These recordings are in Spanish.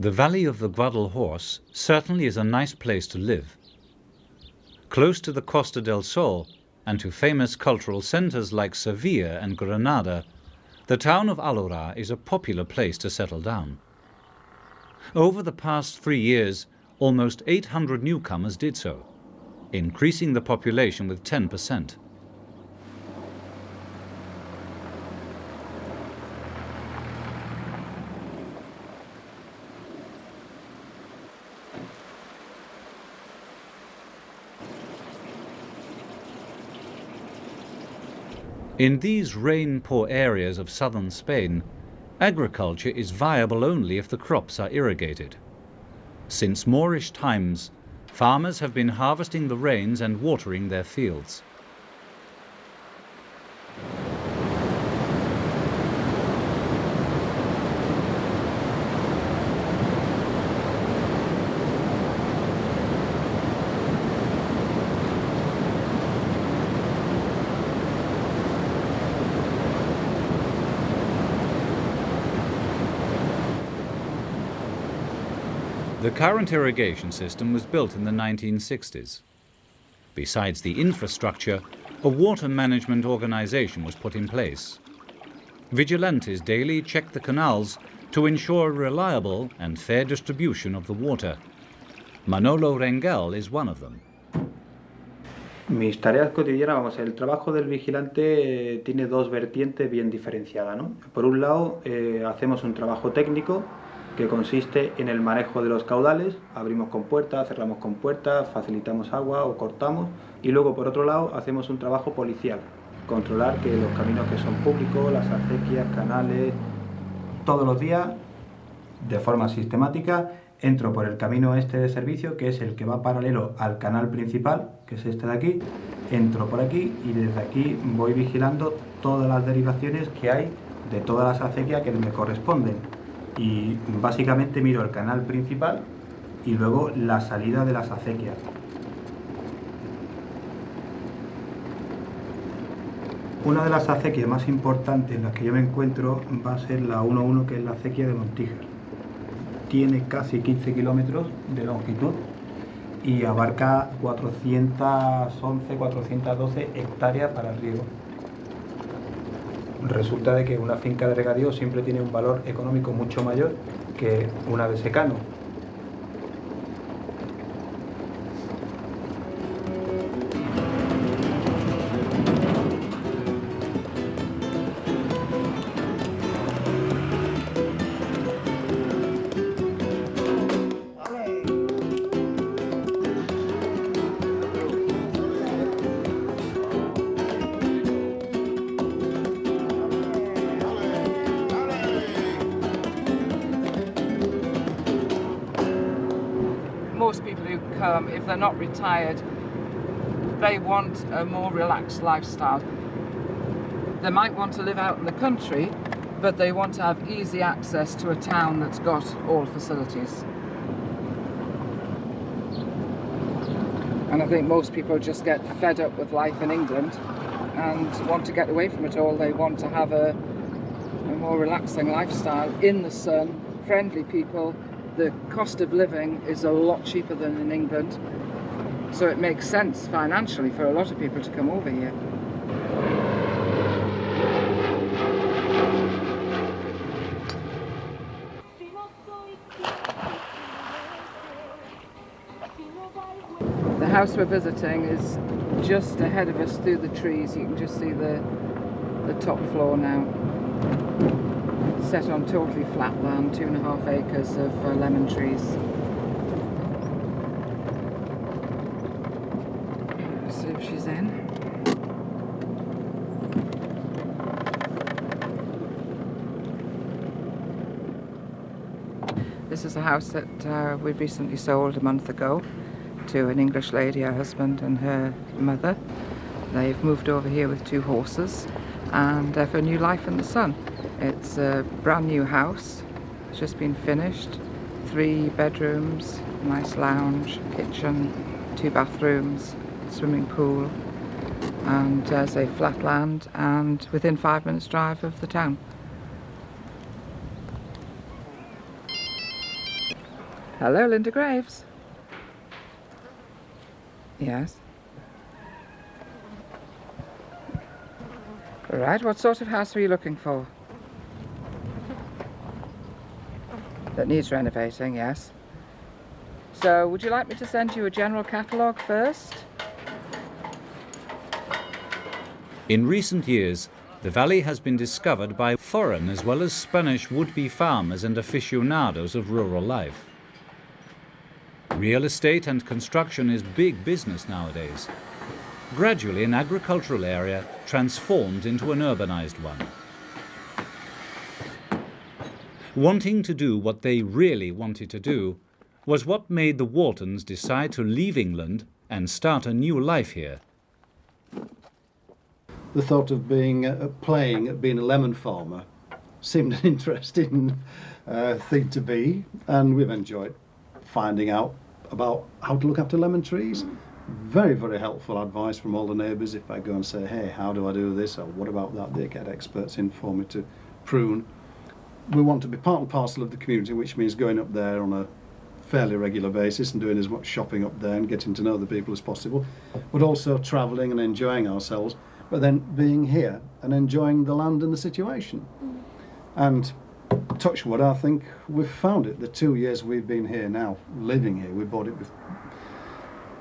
The valley of the Guadalhorce certainly is a nice place to live. Close to the Costa del Sol and to famous cultural centers like Sevilla and Granada, the town of Alhorra is a popular place to settle down. Over the past 3 years, almost 800 newcomers did so, increasing the population with 10%. In these rain-poor areas of southern Spain, agriculture is viable only if the crops are irrigated. Since Moorish times, farmers have been harvesting the rains and watering their fields. The current irrigation system was built in the 1960s. Besides the infrastructure, a water management organization was put in place. Vigilantes daily check the canals to ensure reliable and fair distribution of the water. Manolo Rengel is one of them. Mis tareas cotidianas, vamos, el trabajo del vigilante tiene dos vertientes bien diferenciadas, ¿no? Por un lado, hacemos un trabajo técnico que consiste en el manejo de los caudales, abrimos compuertas, cerramos compuertas, facilitamos agua o cortamos, y luego por otro lado hacemos un trabajo policial, controlar que los caminos que son públicos, las acequias, canales, todos los días, de forma sistemática, entro por el camino este de servicio, que es el que va paralelo al canal principal, que es este de aquí, entro por aquí y desde aquí voy vigilando todas las derivaciones que hay de todas las acequias que me corresponden. Y básicamente miro el canal principal y luego la salida de las acequias. Una de las acequias más importantes en las que yo me encuentro va a ser la 1-1, que es la acequia de Montijar. Tiene casi 15 kilómetros de longitud y abarca 411, 412 hectáreas para riego. Resulta de que una finca de regadío siempre tiene un valor económico mucho mayor que una de secano. Most people who come, if they're not retired, they want a more relaxed lifestyle. They might want to live out in the country, but they want to have easy access to a town that's got all facilities. And I think most people just get fed up with life in England and want to get away from it all. They want to have a more relaxing lifestyle in the sun, friendly people. The cost of living is a lot cheaper than in England, so it makes sense financially for a lot of people to come over here. The house we're visiting is just ahead of us through the trees. You can just see the top floor now. Set on totally flat land, 2.5 acres of lemon trees. Let's see if she's in. This is a house that we recently sold a month ago to an English lady, her husband and her mother. They've moved over here with 2 horses and for a new life in the sun. It's a brand new house, it's just been finished, 3 bedrooms, nice lounge, kitchen, 2 bathrooms, swimming pool, and there's a flat land and within 5 minutes drive of the town. Hello, Linda Graves. Yes. Right, what sort of house are you looking for? That needs renovating, yes. So, would you like me to send you a general catalogue first? In recent years, the valley has been discovered by foreign as well as Spanish would-be farmers and aficionados of rural life. Real estate and construction is big business nowadays. Gradually, an agricultural area transformed into an urbanized one. Wanting to do what they really wanted to do was what made the Waltons decide to leave England and start a new life here. The thought of being being a lemon farmer seemed an interesting thing to be, and we've enjoyed finding out about how to look after lemon trees. Very, very helpful advice from all the neighbours. If I go and say, hey, how do I do this, or what about that, they get experts in for me to prune. We want to be part and parcel of the community, which means going up there on a fairly regular basis and doing as much shopping up there and getting to know the people as possible, but also travelling and enjoying ourselves, but then being here and enjoying the land and the situation. And touch wood, I think we've found it. The 2 years we've been here now, living here, we bought it before.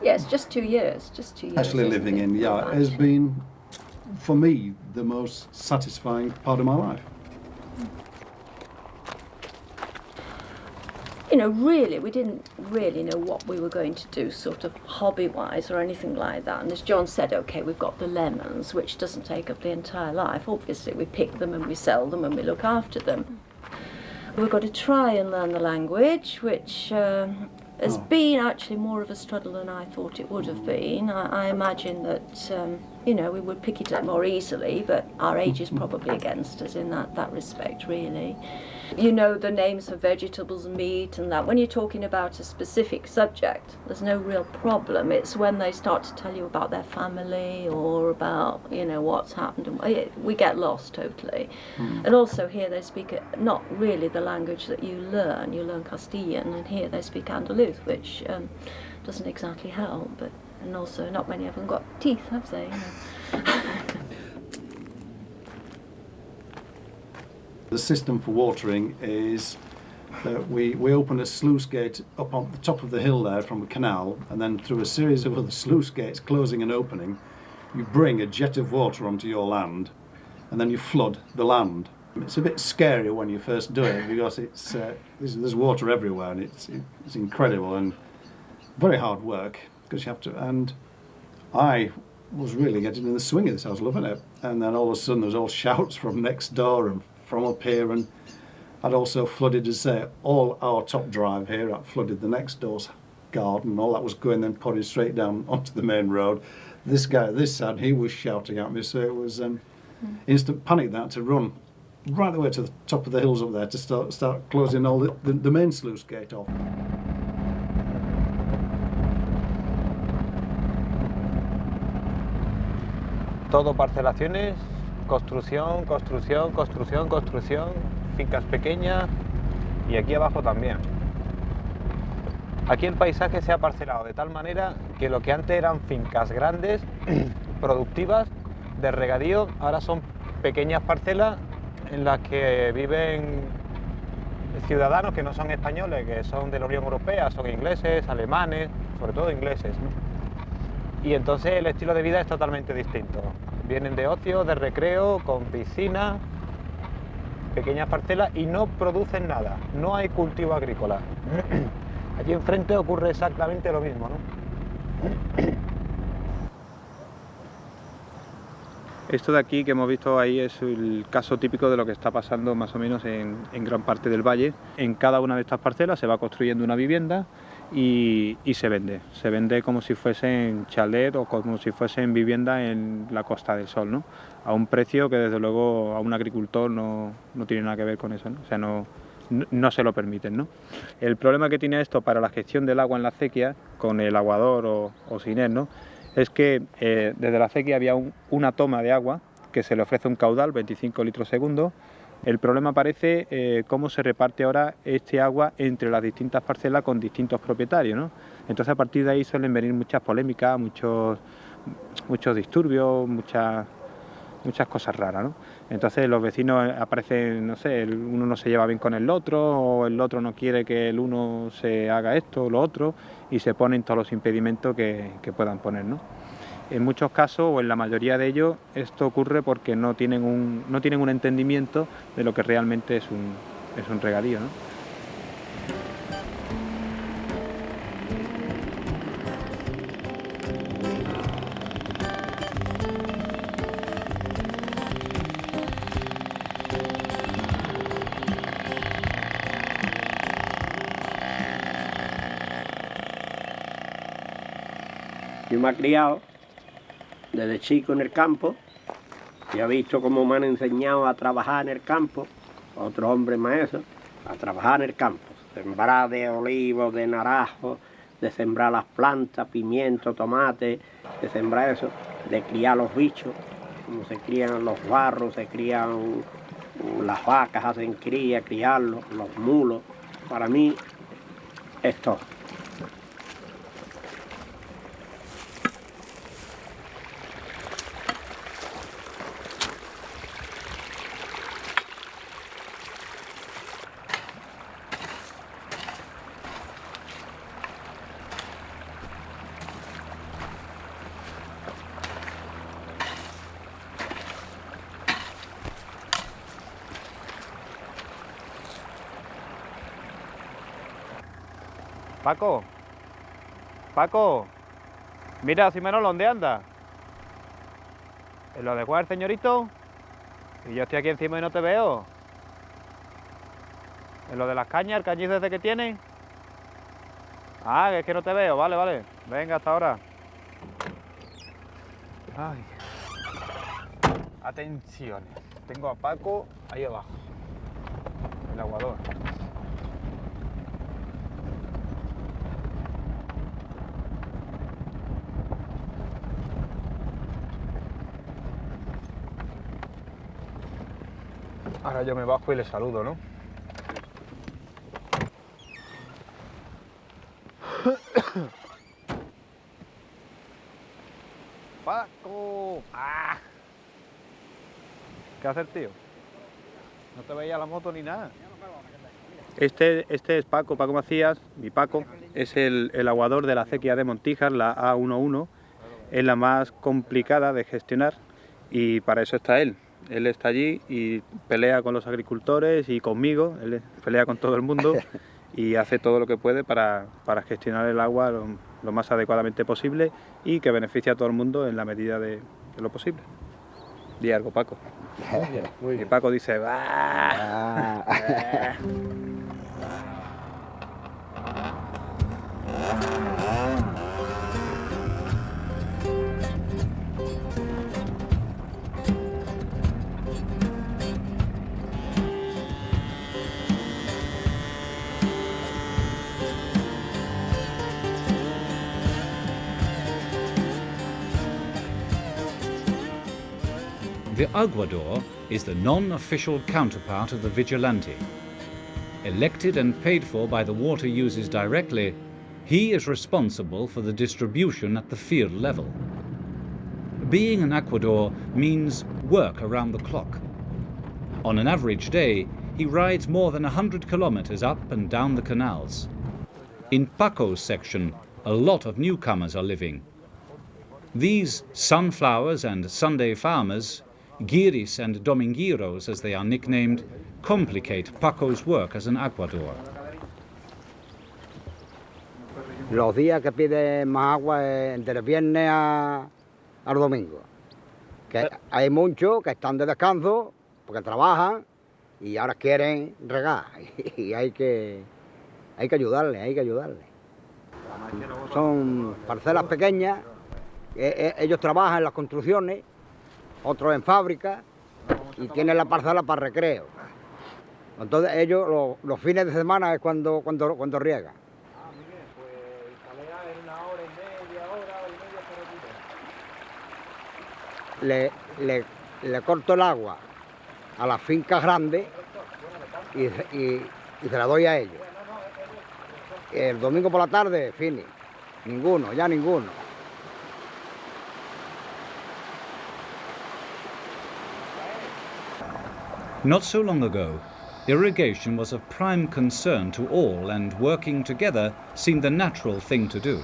Yes, just 2 years. Actually living in, yeah, has been, for me, the most satisfying part of my life. You know, really, we didn't really know what we were going to do sort of hobby-wise or anything like that. And as John said, okay, we've got the lemons, which doesn't take up the entire life. Obviously, we pick them and we sell them and we look after them. We've got to try and learn the language, which has been actually more of a struggle than I thought it would have been. I imagine that, you know, we would pick it up more easily, but our age is probably against us in that respect, really. You know the names for vegetables and meat and that. When you're talking about a specific subject, there's no real problem. It's when they start to tell you about their family or about, you know, what's happened. And we get lost totally. And also here they speak not really the language that you learn. You learn Castilian, and here they speak Andalus, which doesn't exactly help. But and also not many of them got teeth, have they? You know? The system for watering is that we open a sluice gate up on the top of the hill there from a canal, and then through a series of other sluice gates closing and opening, you bring a jet of water onto your land, and then you flood the land. It's a bit scary when you first do it because it's there's water everywhere, and it's incredible and very hard work because you have to. And I was really getting in the swing of this. I was loving it, and then all of a sudden there was all shouts from next door and from up here, and I'd also flooded, as say, all our top drive here. I flooded the next door's garden, and all that was going then pouring straight down onto the main road. This guy at this side, he was shouting at me, so it was instant panic that to run right the way to the top of the hills up there to start closing all the main sluice gate off. Todo parcelaciones, construcción, construcción, construcción, construcción, fincas pequeñas y aquí abajo también. Aquí el paisaje se ha parcelado de tal manera que lo que antes eran fincas grandes, productivas, de regadío, ahora son pequeñas parcelas en las que viven ciudadanos que no son españoles, que son de la Unión Europea, son ingleses, alemanes, sobre todo ingleses, ¿no? Y entonces el estilo de vida es totalmente distinto. Vienen de ocio, de recreo, con piscina, pequeñas parcelas y no producen nada, no hay cultivo agrícola. Allí enfrente ocurre exactamente lo mismo, ¿no? Esto de aquí que hemos visto ahí es el caso típico de lo que está pasando más o menos en gran parte del valle. En cada una de estas parcelas se va construyendo una vivienda y se vende como si fuesen chalet o como si fuesen vivienda en la Costa del Sol, ¿no? A un precio que desde luego a un agricultor no tiene nada que ver con eso, ¿no? O sea, no se lo permiten, ¿no? El problema que tiene esto para la gestión del agua en la acequia, con el aguador o sin él, ¿no?, es que desde la acequia había una toma de agua que se le ofrece un caudal, 25 litros segundo, El problema aparece cómo se reparte ahora este agua entre las distintas parcelas con distintos propietarios, ¿no? Entonces a partir de ahí suelen venir muchas polémicas, muchos disturbios, muchas cosas raras, ¿no? Entonces los vecinos aparecen, no sé, uno no se lleva bien con el otro, o el otro no quiere que el uno se haga esto o lo otro, y se ponen todos los impedimentos que puedan poner, ¿no? En muchos casos, o en la mayoría de ellos, esto ocurre porque no tienen un entendimiento de lo que realmente es un regadío, ¿no? Yo me he criado desde chico en el campo y he visto cómo me han enseñado a trabajar en el campo, otros hombres maestros, a trabajar en el campo, sembrar de olivos, de naranjos, de sembrar las plantas, pimientos, tomates, de sembrar eso, de criar los bichos, como se crían los barros, se crían las vacas, hacen cría, criarlos, los mulos. Para mí es todo. Paco, mira, si Manolo, ¿dónde anda? ¿En lo de jugar, señorito? Y yo estoy aquí encima y no te veo. ¿En lo de las cañas, el cañiz ese que tiene? Ah, es que no te veo, vale. Venga, hasta ahora. Ay. Atenciones, tengo a Paco ahí abajo, el aguador. Ahora yo me bajo y le saludo, ¿no? ¡Paco! ¡Ah! ¿Qué haces, tío? No te veía la moto ni nada. Este es Paco Macías, mi Paco, es el aguador de la acequia de Montijar, la A11, es la más complicada de gestionar y para eso está él. Él está allí y pelea con los agricultores y conmigo, él pelea con todo el mundo y hace todo lo que puede para gestionar el agua lo más adecuadamente posible y que beneficie a todo el mundo en la medida de lo posible. Di algo, Paco. Muy bien. Y Paco dice, ¡bah! The aguador is the non-official counterpart of the vigilante. Elected and paid for by the water users directly, he is responsible for the distribution at the field level. Being an aguador means work around the clock. On an average day, he rides more than 100 kilometers up and down the canals. In Paco's section, a lot of newcomers are living. These sunflowers and Sunday farmers, guiris and domingueros as they are nicknamed, complicate Paco's work as an aguador. Los días que pide más agua es entre el viernes al domingo. Que hay muchos que están de descanso porque trabajan y ahora quieren regar y hay que ayudarle. Son parcelas pequeñas, ellos trabajan en las construcciones, otros en fábricas y tienen la parcela para recreo. Entonces ellos los fines de semana es cuando riegan. Ah, mire, pues el calea es 1 hora y media, Le corto el agua a las fincas grandes y se la doy a ellos. El domingo por la tarde, fini, ninguno, ya ninguno. Not so long ago, irrigation was of prime concern to all, and working together seemed the natural thing to do.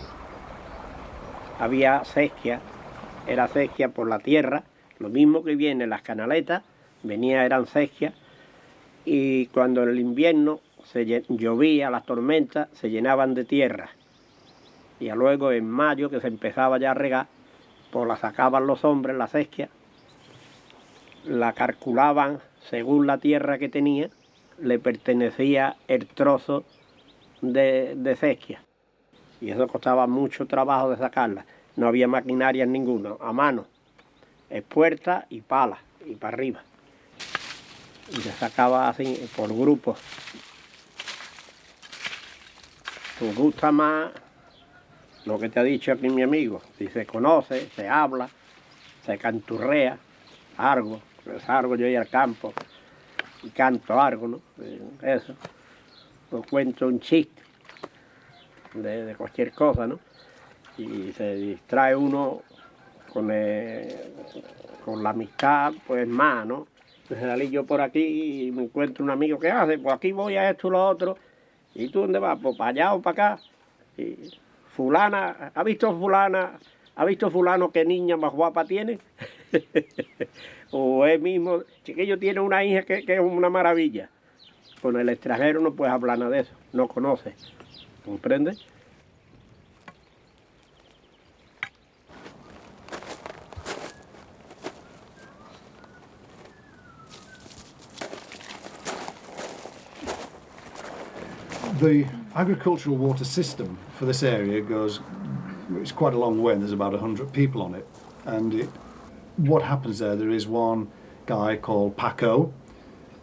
Había sequía, era sequía por la tierra, lo mismo que viene las canaletas, eran sequías, y cuando en el invierno llovía, las tormentas se llenaban de tierra. Y luego en mayo, que se empezaba ya a regar, pues la sacaban los hombres, la sequía, la calculaban según la tierra que tenía, le pertenecía el trozo de sequía. Y eso costaba mucho trabajo de sacarla. No había maquinaria ninguna, a mano, espuerta y pala, y para arriba. Y se sacaba así, por grupos. ¿Te gusta más lo que te ha dicho aquí mi amigo? Si se conoce, se habla, se canturrea, algo. Salgo yo ahí al campo y canto algo, ¿no? Eso. O cuento un chiste de cualquier cosa, ¿no? Y se distrae uno con la amistad, pues más, ¿no? Entonces salí yo por aquí y me encuentro un amigo que hace, pues aquí voy a esto y lo otro. ¿Y tú dónde vas? Pues para allá o para acá. Y fulana, ¿ha visto fulano qué niña más guapa tiene? O él mismo, chiquillo tiene una hija que es una maravilla. Con el extranjero no puedes hablar nada de eso, no conoce. ¿Comprendes? The agricultural water system for this area it's quite a long way, and there's about 100 people on it. And what happens there is one guy called Paco,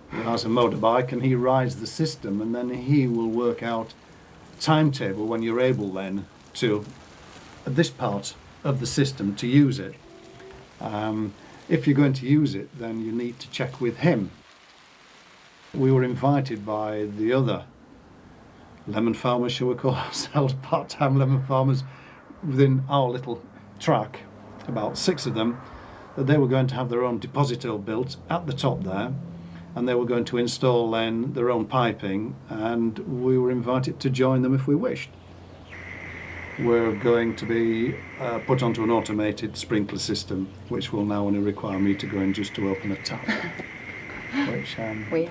who has a motorbike, and he rides the system, and then he will work out a timetable when you're able then to, at this part of the system, to use it. If you're going to use it, then you need to check with him. We were invited by the other lemon farmers, shall we call ourselves, part-time lemon farmers, within our little track, about 6 of them, that they were going to have their own depositor built at the top there, and they were going to install then their own piping, and we were invited to join them if we wished. We're going to be put onto an automated sprinkler system, which will now only require me to go in just to open a tap, which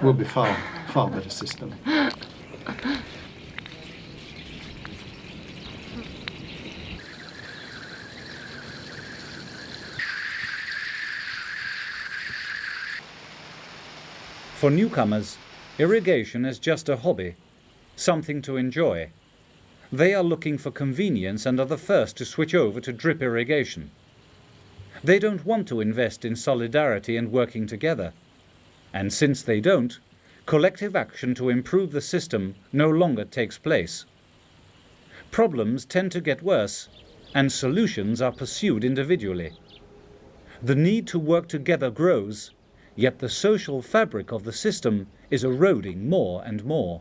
will be far better system. For newcomers, irrigation is just a hobby, something to enjoy. They are looking for convenience and are the first to switch over to drip irrigation. They don't want to invest in solidarity and working together. And since they don't, collective action to improve the system no longer takes place. Problems tend to get worse, and solutions are pursued individually. The need to work together grows, yet the social fabric of the system is eroding more and more.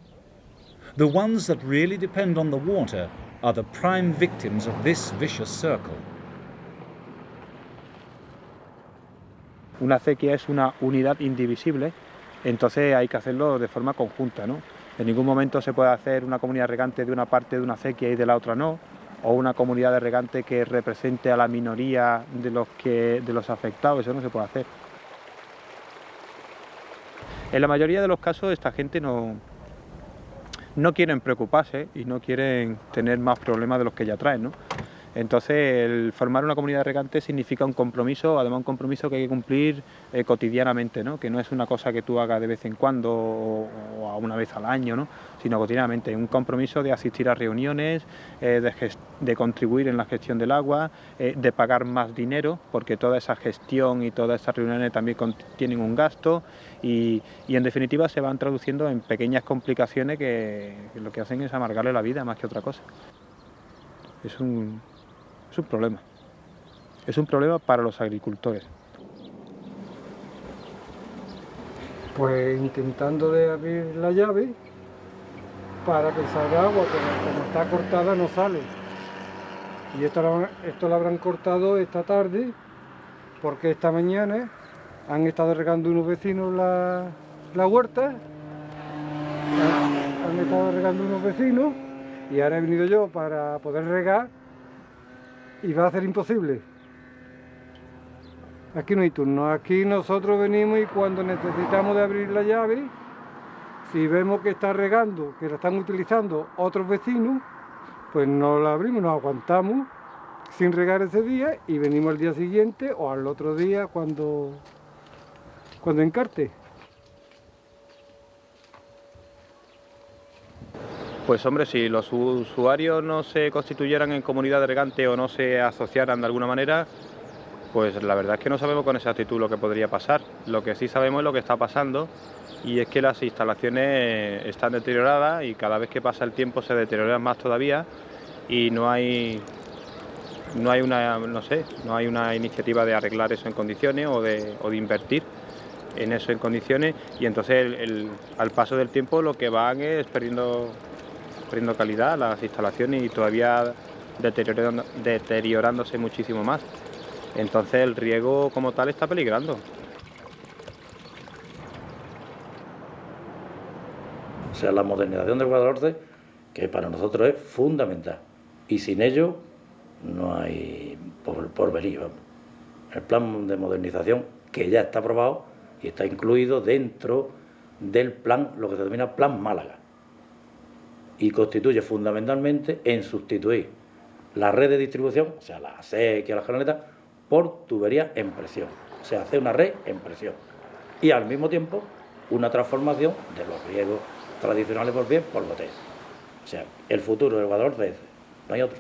The ones that really depend on the water are the prime victims of this vicious circle. Una acequia es una unidad indivisible, entonces hay que hacerlo de forma conjunta, ¿no? En ningún momento se puede hacer una comunidad regante de una parte de una acequia y de la otra no, o una comunidad de regante que represente a la minoría de los afectados, eso no se puede hacer. En la mayoría de los casos esta gente no quieren preocuparse y no quieren tener más problemas de los que ya traen, ¿no? Entonces el formar una comunidad regante significa un compromiso, además un compromiso que hay que cumplir cotidianamente, ¿no? Que no es una cosa que tú hagas de vez en cuando o a una vez al año, ¿no? Sino cotidianamente, un compromiso de asistir a reuniones, de contribuir en la gestión del agua, de pagar más dinero, porque toda esa gestión y todas esas reuniones también tienen un gasto y en definitiva se van traduciendo en pequeñas complicaciones que lo que hacen es amargarle la vida más que otra cosa. Es un problema. Es un problema para los agricultores. Pues intentando de abrir la llave para que salga agua, pero como está cortada no sale. Y esto lo habrán cortado esta tarde, porque esta mañana han estado regando unos vecinos la huerta, han estado regando unos vecinos y ahora he venido yo para poder regar y va a ser imposible. Aquí no hay turno, aquí nosotros venimos y cuando necesitamos de abrir la llave, si vemos que está regando, que la están utilizando otros vecinos, pues no la abrimos, nos aguantamos sin regar ese día y venimos al día siguiente o al otro día cuando encarte. Pues hombre, si los usuarios no se constituyeran en comunidad de regante o no se asociaran de alguna manera, pues la verdad es que no sabemos con exactitud lo que podría pasar. Lo que sí sabemos es lo que está pasando, y es que las instalaciones están deterioradas y cada vez que pasa el tiempo se deterioran más todavía, y no hay una iniciativa de arreglar eso en condiciones o de invertir en eso en condiciones, y entonces al paso del tiempo lo que van es perdiendo calidad las instalaciones y todavía deteriorándose muchísimo más. Entonces el riego como tal está peligrando. O sea, la modernización del Guadalhorce, que para nosotros es fundamental, y sin ello no hay porvenir, vamos. El plan de modernización, que ya está aprobado y está incluido dentro del plan, lo que se denomina Plan Málaga, y constituye fundamentalmente en sustituir la red de distribución, o sea, la acequia, la canaleta, por tubería en presión. O sea, hacer una red en presión. Y al mismo tiempo, una transformación de los riegos tradicionales por bien por botella. O sea, el futuro del Guadalhorce es ese, no hay otro.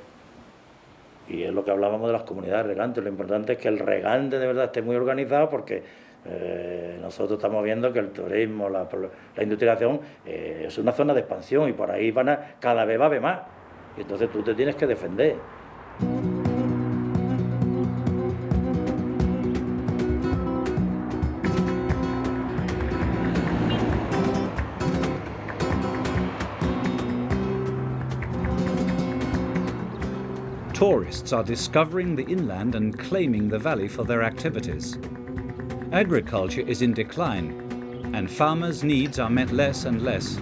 Y es lo que hablábamos de las comunidades regantes. Lo importante es que el regante de verdad esté muy organizado, porque nosotros estamos viendo que el turismo, la industrialización es una zona de expansión y por ahí cada vez va a haber más. Y entonces tú te tienes que defender. Tourists are discovering the inland and claiming the valley for their activities. Agriculture is in decline, and farmers' needs are met less and less.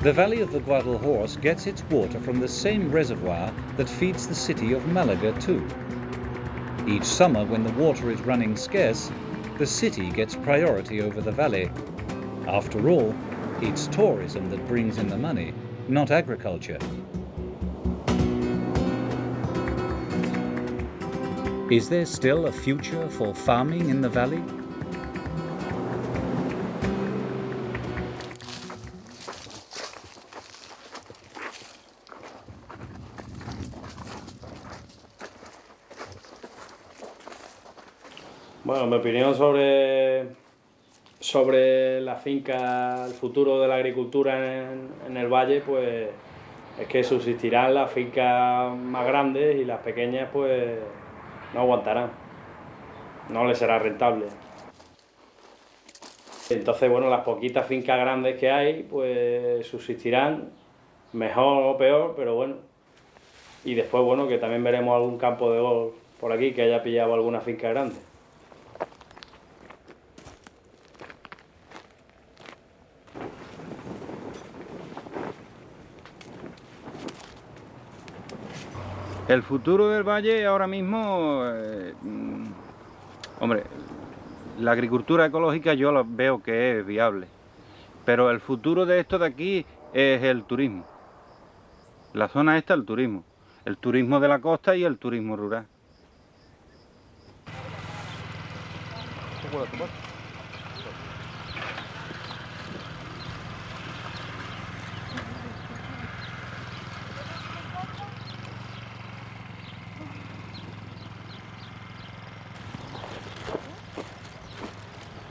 The valley of the Guadalhorce gets its water from the same reservoir that feeds the city of Malaga too. Each summer, when the water is running scarce, the city gets priority over the valley. After all, it's tourism that brings in the money, not agriculture. Is there still a future for farming in the valley? Bueno, mi opinión sobre la finca, el futuro de la agricultura en el valle, pues es que subsistirán las fincas más grandes y las pequeñas pues no aguantarán, no les será rentable. Entonces, bueno, las poquitas fincas grandes que hay pues subsistirán, mejor o peor, pero bueno. Y después, bueno, que también veremos algún campo de golf por aquí que haya pillado alguna finca grande. El futuro del valle ahora mismo, hombre, la agricultura ecológica yo la veo que es viable, pero el futuro de esto de aquí es el turismo. La zona esta, el turismo de la costa y el turismo rural.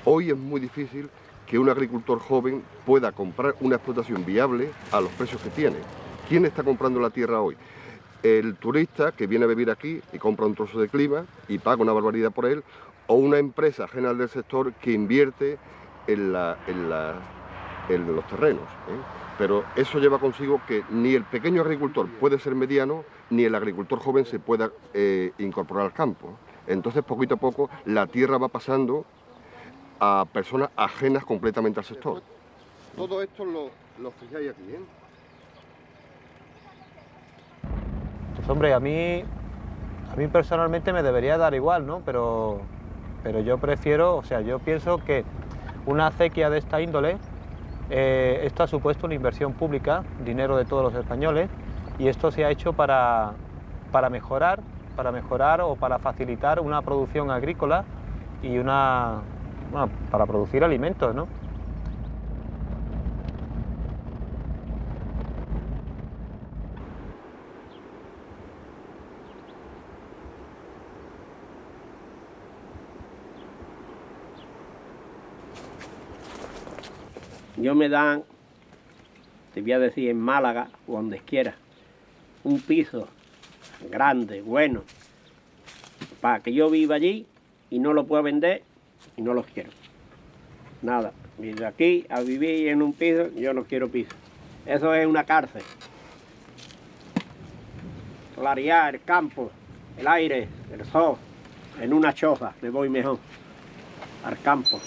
Hoy es muy difícil que un agricultor joven pueda comprar una explotación viable a los precios que tiene. ¿Quién está comprando la tierra hoy? el turista que viene a vivir aquí y compra un trozo de clima y paga una barbaridad por él, o una empresa ajena del sector que invierte en los terrenos, ¿eh? Pero eso lleva consigo que ni el pequeño agricultor puede ser mediano, ni el agricultor joven se pueda incorporar al campo. Entonces, poquito a poco, la tierra va pasando a personas ajenas completamente al sector. Todo esto lo fijáis aquí, ¿eh? Pues hombre, a mí personalmente me debería dar igual, ¿no? Pero yo prefiero, o sea, yo pienso que una acequia de esta índole, esto ha supuesto una inversión pública, dinero de todos los españoles, y esto se ha hecho para mejorar o para facilitar una producción agrícola y para producir alimentos, ¿no? Yo me dan, te voy a decir, en Málaga o donde quiera, un piso grande, bueno, para que yo viva allí y no lo pueda vender y no los quiero. Nada, y de aquí a vivir en un piso, yo no quiero piso. Eso es una cárcel. Claridad, el campo, el aire, el sol, en una choza me voy mejor al campo.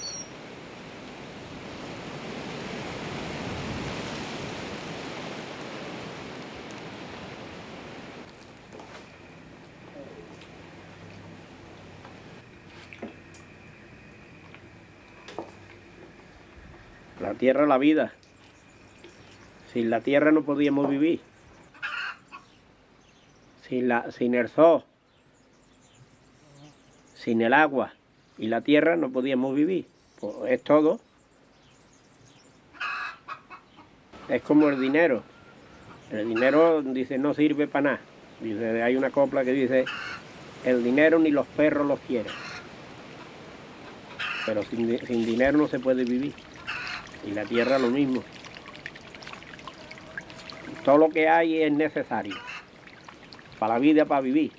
La tierra es la vida. Sin la tierra no podíamos vivir. Sin el sol, sin el agua y la tierra no podíamos vivir. Pues es todo. Es como el dinero. El dinero, dice, no sirve para nada. Dice, hay una copla que dice, el dinero ni los perros los quieren. Pero sin dinero no se puede vivir. Y la tierra lo mismo. Todo lo que hay es necesario para la vida, para vivir.